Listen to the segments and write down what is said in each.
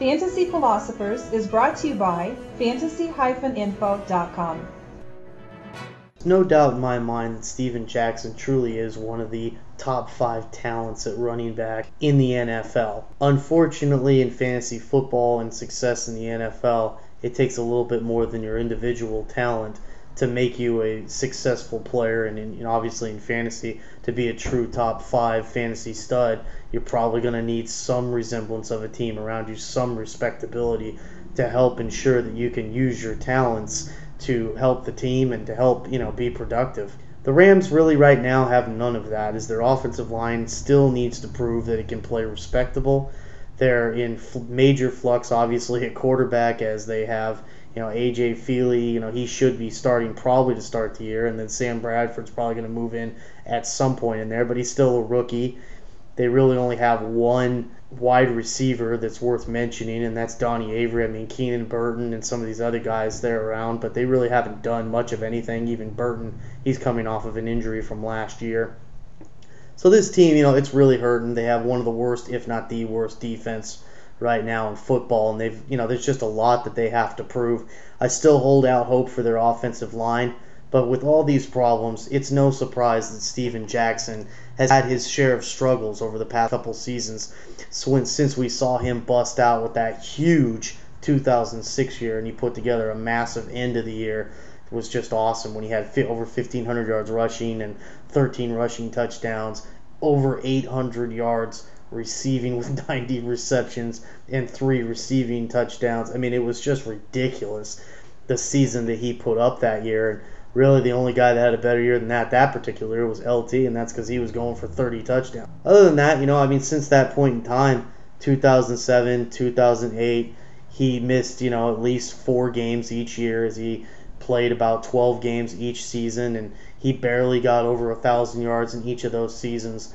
Fantasy Philosophers is brought to you by fantasy-info.com. No doubt in my mind that Steven Jackson truly is one of the top 5 talents at running back in the NFL. Unfortunately, in fantasy football and success in the NFL, it takes a little bit more than your individual talent to make you a successful player, and obviously in fantasy, to be a true top 5 fantasy stud, you're probably going to need some resemblance of a team around you, some respectability to help ensure that you can use your talents to help the team and to help, be productive. The Rams really right now have none of that, as their offensive line still needs to prove that it can play respectable. They're in major flux, obviously, at quarterback, as they have, A.J. Feely, he should be starting probably to start the year, and then Sam Bradford's probably going to move in at some point in there, but he's still a rookie. They really only have one wide receiver that's worth mentioning, and that's Donnie Avery. I mean, Keenan Burton and some of these other guys they're around, but they really haven't done much of anything. Even Burton, he's coming off of an injury from last year. So this team, it's really hurting. They have one of the worst, if not the worst, defense right now in football, and there's just a lot that they have to prove. I still hold out hope for their offensive line, but with all these problems, it's no surprise that Steven Jackson has had his share of struggles over the past couple seasons since we saw him bust out with that huge 2006 year, and he put together a massive end of the year. It was just awesome when he had over 1,500 yards rushing and 13 rushing touchdowns, over 800 yards receiving with 90 receptions and 3 receiving touchdowns. I mean, it was just ridiculous, the season that he put up that year. And really, the only guy that had a better year than that particular year was LT, and that's because he was going for 30 touchdowns. Other than that, since that point in time, 2007, 2008, he missed, at least 4 games each year, as he played about 12 games each season, and he barely got over 1,000 yards in each of those seasons.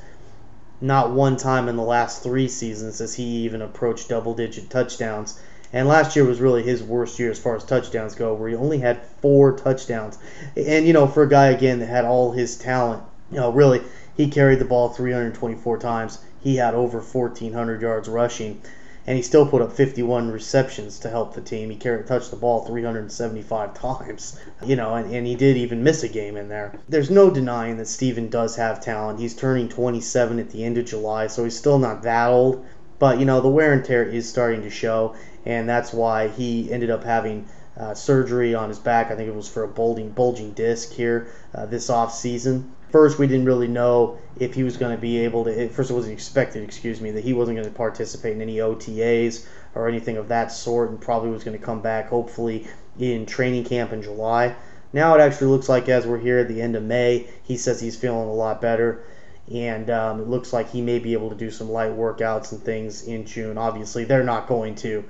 Not one time in the last 3 seasons has he even approached double-digit touchdowns. And last year was really his worst year as far as touchdowns go, where he only had 4 touchdowns. And, for a guy, again, that had all his talent, really, he carried the ball 324 times. He had over 1,400 yards rushing, and he still put up 51 receptions to help the team. He touched the ball 375 times, and he did even miss a game in there. There's no denying that Steven does have talent. He's turning 27 at the end of July, so he's still not that old. But, the wear and tear is starting to show, and that's why he ended up having surgery on his back. I think it was for a bulging disc here this off season. First, we didn't really know if he was going to be able to. First, it wasn't expected, that he wasn't going to participate in any OTAs or anything of that sort, and probably was going to come back hopefully in training camp in July. Now it actually looks like, as we're here at the end of May, he says he's feeling a lot better, and it looks like he may be able to do some light workouts and things in June. Obviously, they're not going to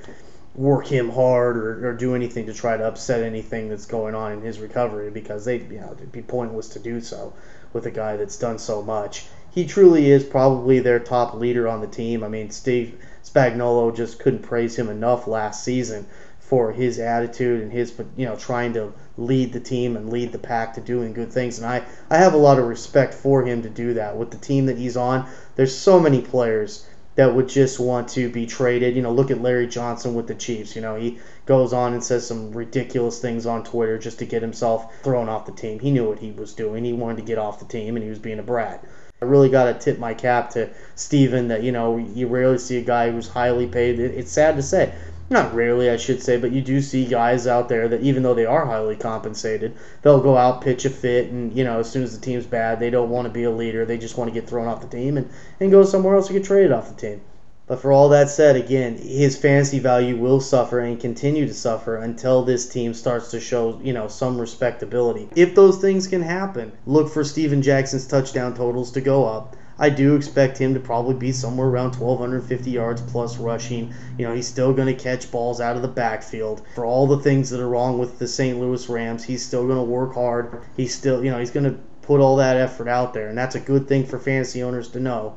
work him hard or do anything to try to upset anything that's going on in his recovery, because it'd be pointless to do so with a guy that's done so much. He truly is probably their top leader on the team. I mean, Steve Spagnuolo just couldn't praise him enough last season for his attitude and his, trying to lead the team and lead the pack to doing good things. And I have a lot of respect for him to do that. With the team that he's on, there's so many players that would just want to be traded. Look at Larry Johnson with the Chiefs. He goes on and says some ridiculous things on Twitter just to get himself thrown off the team. He knew what he was doing. He wanted to get off the team, and he was being a brat. I really got to tip my cap to Steven that, you rarely see a guy who's highly paid. It's sad to say. Not rarely, I should say, but you do see guys out there that, even though they are highly compensated, they'll go out, pitch a fit, and, as soon as the team's bad, they don't want to be a leader. They just want to get thrown off the team and go somewhere else or get traded off the team. But for all that said, again, his fantasy value will suffer and continue to suffer until this team starts to show, some respectability. If those things can happen, look for Steven Jackson's touchdown totals to go up. I do expect him to probably be somewhere around 1,250 yards plus rushing. He's still going to catch balls out of the backfield. For all the things that are wrong with the St. Louis Rams, he's still going to work hard. He's still, he's going to put all that effort out there, and that's a good thing for fantasy owners to know.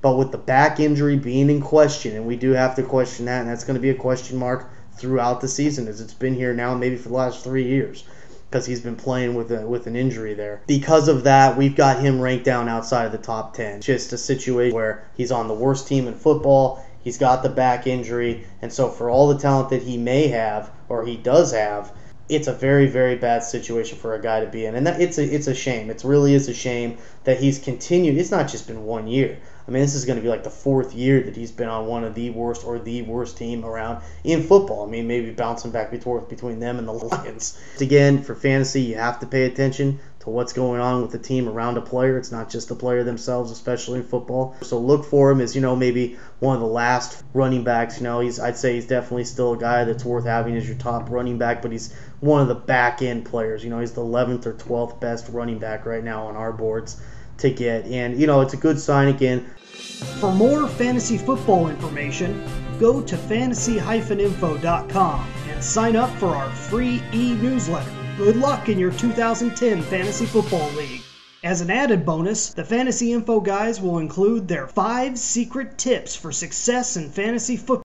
But with the back injury being in question, and we do have to question that, and that's going to be a question mark throughout the season, as it's been here now maybe for the last 3 years, because he's been playing with an injury there. Because of that, we've got him ranked down outside of the top 10. Just a situation where he's on the worst team in football. He's got the back injury, and so for all the talent that he may have, or he does have, it's a very, very bad situation for a guy to be in. And it's a shame. It really is a shame that he's continued. It's not just been 1 year. I mean, this is going to be like the 4th year that he's been on one of the worst or the worst team around in football. I mean, maybe bouncing back and forth between them and the Lions. Again, for fantasy, you have to pay attention to what's going on with the team around a player. It's not just the player themselves, especially in football. So look for him as, maybe one of the last running backs. I'd say he's definitely still a guy that's worth having as your top running back, but he's one of the back end players. He's the 11th or 12th best running back right now on our boards to get. And, it's a good sign again. For more fantasy football information, go to fantasy-info.com and sign up for our free e-newsletter. Good luck in your 2010 Fantasy Football League. As an added bonus, the Fantasy Info guys will include their 5 secret tips for success in fantasy football.